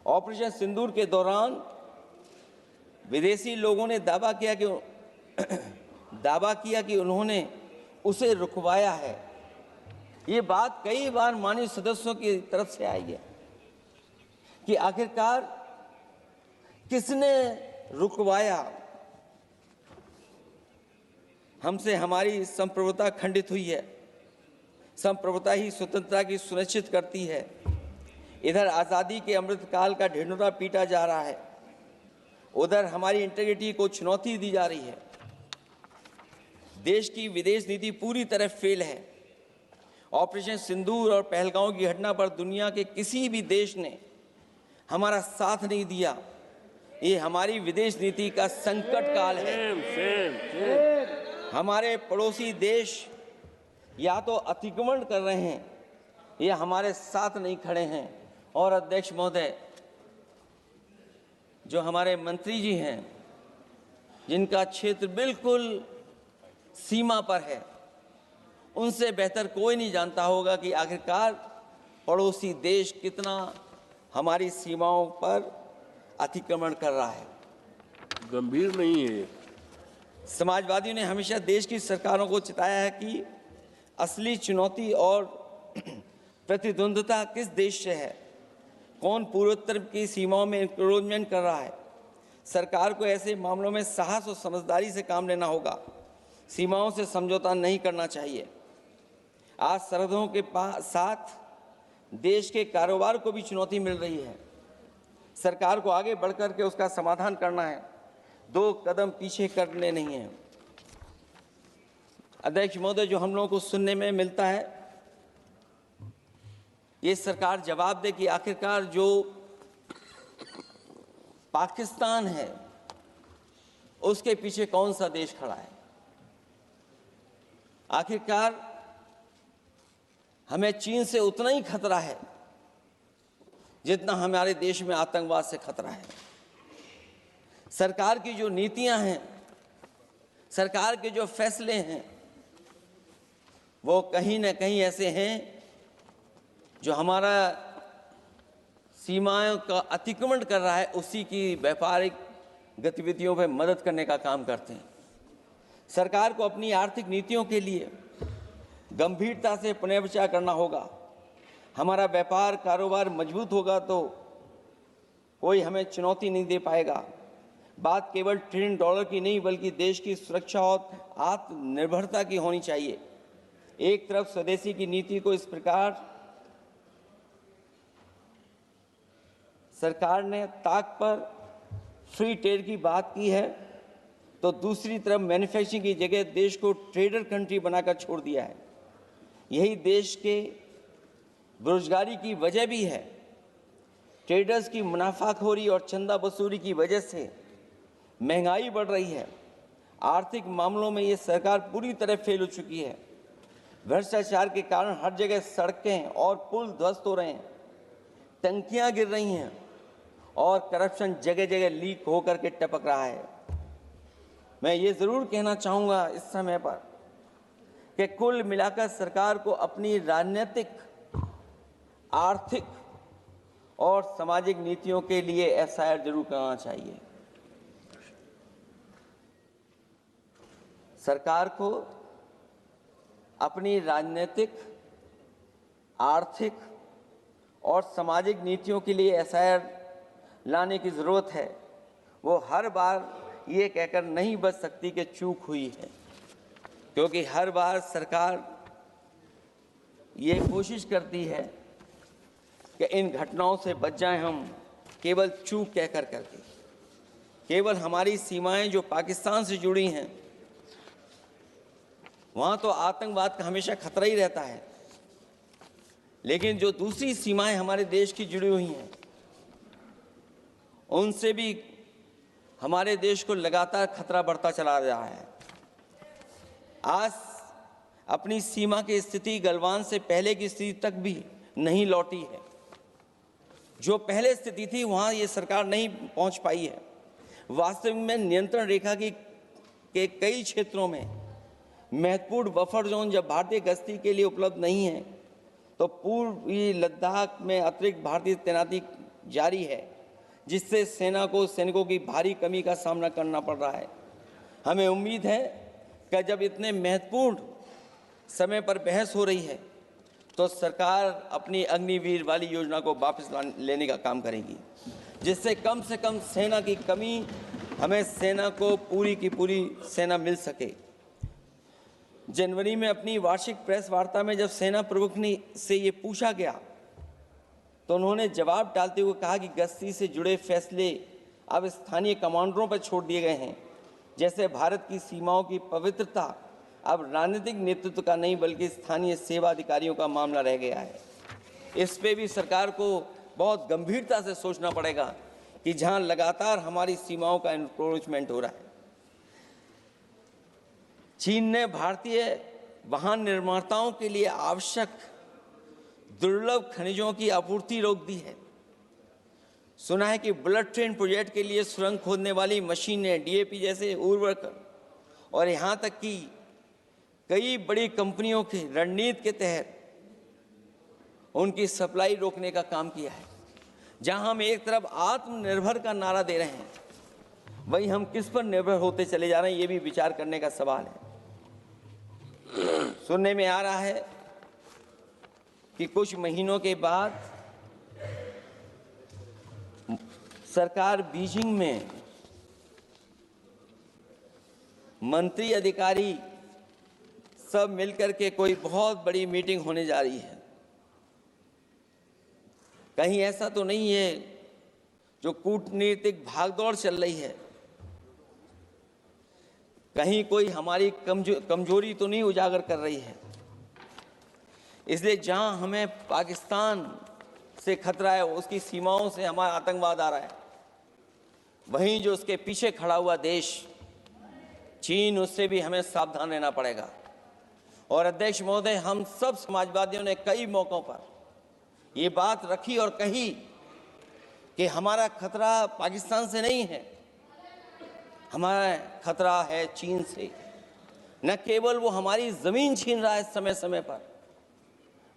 Operation सिंदूर के दौरान विदेशी लोगों ने दावा किया कि उन्होंने उसे रुकवाया है। ये बात कई बार माननीय सदस्यों की तरफ से आई है कि आखिरकार किसने रुकवाया। हमसे हमारी संप्रभुता खंडित हुई है। संप्रभुता ही स्वतंत्रता की सुनिश्चित करती है। इधर आज़ादी के अमृत काल का ढिंढोरा पीटा जा रहा है, उधर हमारी इंटीग्रिटी को चुनौती दी जा रही है। देश की विदेश नीति पूरी तरह फेल है। ऑपरेशन सिंदूर और पहलगांव की घटना पर दुनिया के किसी भी देश ने हमारा साथ नहीं दिया। ये हमारी विदेश नीति का संकट काल है। हमारे पड़ोसी देश या तो अतिक्रमण कर रहे हैं या हमारे साथ नहीं खड़े हैं। और अध्यक्ष महोदय, जो हमारे मंत्री जी हैं, जिनका क्षेत्र बिल्कुल सीमा पर है, उनसे बेहतर कोई नहीं जानता होगा कि आखिरकार पड़ोसी देश कितना हमारी सीमाओं पर अतिक्रमण कर रहा है। गंभीर नहीं है। समाजवादियों ने हमेशा देश की सरकारों को चिताया है कि असली चुनौती और प्रतिद्वंद्विता किस देश से है, कौन पूर्वोत्तर की सीमाओं में इंक्रोचमेंट कर रहा है। सरकार को ऐसे मामलों में साहस और समझदारी से काम लेना होगा। सीमाओं से समझौता नहीं करना चाहिए। आज सरहदों के साथ देश के कारोबार को भी चुनौती मिल रही है। सरकार को आगे बढ़कर के उसका समाधान करना है, 2 कदम पीछे करने नहीं है। अध्यक्ष महोदय, जो हम लोगों को सुनने में मिलता है, ये सरकार जवाब दे कि आखिरकार जो पाकिस्तान है उसके पीछे कौन सा देश खड़ा है। आखिरकार हमें चीन से उतना ही खतरा है जितना हमारे देश में आतंकवाद से खतरा है। सरकार की जो नीतियां हैं, सरकार के जो फैसले हैं, वो कहीं ना कहीं ऐसे हैं जो हमारा सीमाओं का अतिक्रमण कर रहा है, उसी की व्यापारिक गतिविधियों में मदद करने का काम करते हैं। सरकार को अपनी आर्थिक नीतियों के लिए गंभीरता से पुनर्विचार करना होगा। हमारा व्यापार कारोबार मजबूत होगा तो कोई हमें चुनौती नहीं दे पाएगा। बात केवल $1 ट्रिलियन की नहीं, बल्कि देश की सुरक्षा और आत्मनिर्भरता की होनी चाहिए। एक तरफ स्वदेशी की नीति को इस प्रकार सरकार ने ताक पर फ्री ट्रेड की बात की है, तो दूसरी तरफ मैन्युफैक्चरिंग की जगह देश को ट्रेडर कंट्री बनाकर छोड़ दिया है। यही देश के बेरोजगारी की वजह भी है। ट्रेडर्स की मुनाफाखोरी और चंदा वसूली की वजह से महंगाई बढ़ रही है। आर्थिक मामलों में ये सरकार पूरी तरह फेल हो चुकी है। भ्रष्टाचार के कारण हर जगह सड़कें और पुल ध्वस्त हो रहे हैं, टंकियां गिर रही हैं और करप्शन जगह जगह लीक होकर के टपक रहा है। मैं ये ज़रूर कहना चाहूँगा इस समय पर कि कुल मिलाकर सरकार को अपनी राजनीतिक, आर्थिक और सामाजिक नीतियों के लिए एफआईआर जरूर करना चाहिए। सरकार को अपनी राजनीतिक, आर्थिक और सामाजिक नीतियों के लिए एफआईआर लाने की ज़रूरत है। वो हर बार ये कहकर नहीं बच सकती कि चूक हुई है, क्योंकि हर बार सरकार ये कोशिश करती है कि इन घटनाओं से बच जाएं हम, केवल चूक कहकर करके। केवल हमारी सीमाएं जो पाकिस्तान से जुड़ी हैं, वहाँ तो आतंकवाद का हमेशा खतरा ही रहता है, लेकिन जो दूसरी सीमाएं हमारे देश की जुड़ी हुई हैं, उनसे भी हमारे देश को लगातार खतरा बढ़ता चला रहा है। आज अपनी सीमा की स्थिति गलवान से पहले की स्थिति तक भी नहीं लौटी है। जो पहले स्थिति थी वहाँ ये सरकार नहीं पहुँच पाई है। वास्तविक में नियंत्रण रेखा के कई क्षेत्रों में महत्वपूर्ण बफर जोन जब भारतीय गश्ती के लिए उपलब्ध नहीं है, तो पूर्वी लद्दाख में अतिरिक्त भारतीय तैनाती जारी है। जिससे सेना को सैनिकों की भारी कमी का सामना करना पड़ रहा है। हमें उम्मीद है कि जब इतने महत्वपूर्ण समय पर बहस हो रही है तो सरकार अपनी अग्निवीर वाली योजना को वापस लेने का काम करेगी, जिससे कम से कम सेना की कमी, हमें सेना को पूरी की पूरी सेना मिल सके। जनवरी में अपनी वार्षिक प्रेस वार्ता में जब सेना प्रमुख ने से ये पूछा गया तो उन्होंने जवाब डालते हुए कहा कि गश्ती से जुड़े फैसले अब स्थानीय कमांडरों पर छोड़ दिए गए हैं। जैसे भारत की सीमाओं की पवित्रता अब राजनीतिक नेतृत्व का नहीं बल्कि स्थानीय सेवा अधिकारियों का मामला रह गया है। इस पे भी सरकार को बहुत गंभीरता से सोचना पड़ेगा कि जहां लगातार हमारी सीमाओं का एनक्रोचमेंट हो रहा है। चीन ने भारतीय वाहन निर्माताओं के लिए आवश्यक दुर्लभ खनिजों की आपूर्ति रोक दी है। सुना है कि बुलेट ट्रेन प्रोजेक्ट के लिए सुरंग खोदने वाली मशीनें, डीएपी जैसे उर्वरक और यहाँ तक कि कई बड़ी कंपनियों की रणनीति के तहत उनकी सप्लाई रोकने का काम किया है। जहां हम एक तरफ आत्मनिर्भर का नारा दे रहे हैं, वहीं हम किस पर निर्भर होते चले जा रहे हैं, ये भी विचार करने का सवाल है। सुनने में आ रहा है कि कुछ महीनों के बाद सरकार बीजिंग में मंत्री अधिकारी सब मिलकर के कोई बहुत बड़ी मीटिंग होने जा रही है। कहीं ऐसा तो नहीं है जो कूटनीतिक भागदौड़ चल रही है, कहीं कोई हमारी कमजोरी तो नहीं उजागर कर रही है। इसलिए जहां हमें पाकिस्तान से खतरा है, उसकी सीमाओं से हमारा आतंकवाद आ रहा है, वहीं जो उसके पीछे खड़ा हुआ देश चीन, उससे भी हमें सावधान रहना पड़ेगा। और अध्यक्ष महोदय, हम सब समाजवादियों ने कई मौकों पर ये बात रखी और कही कि हमारा खतरा पाकिस्तान से नहीं है, हमारा खतरा है चीन से। न केवल वो हमारी जमीन छीन रहा है समय समय पर,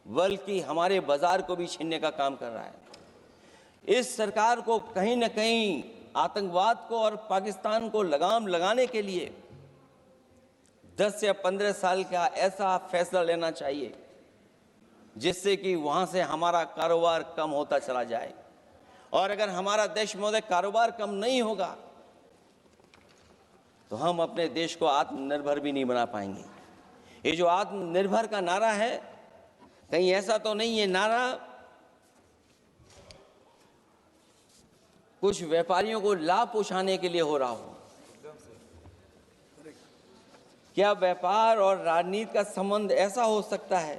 बल्कि हमारे बाजार को भी छीनने का काम कर रहा है। इस सरकार को कहीं न कहीं आतंकवाद को और पाकिस्तान को लगाम लगाने के लिए 10 या 15 साल का ऐसा फैसला लेना चाहिए जिससे कि वहां से हमारा कारोबार कम होता चला जाए। और अगर हमारा देश महोदय कारोबार कम नहीं होगा तो हम अपने देश को आत्मनिर्भर भी नहीं बना पाएंगे। ये जो आत्मनिर्भर का नारा है, कहीं ऐसा तो नहीं है नारा कुछ व्यापारियों को लाभ पहुंचाने के लिए हो रहा हो। क्या व्यापार और राजनीति का संबंध ऐसा हो सकता है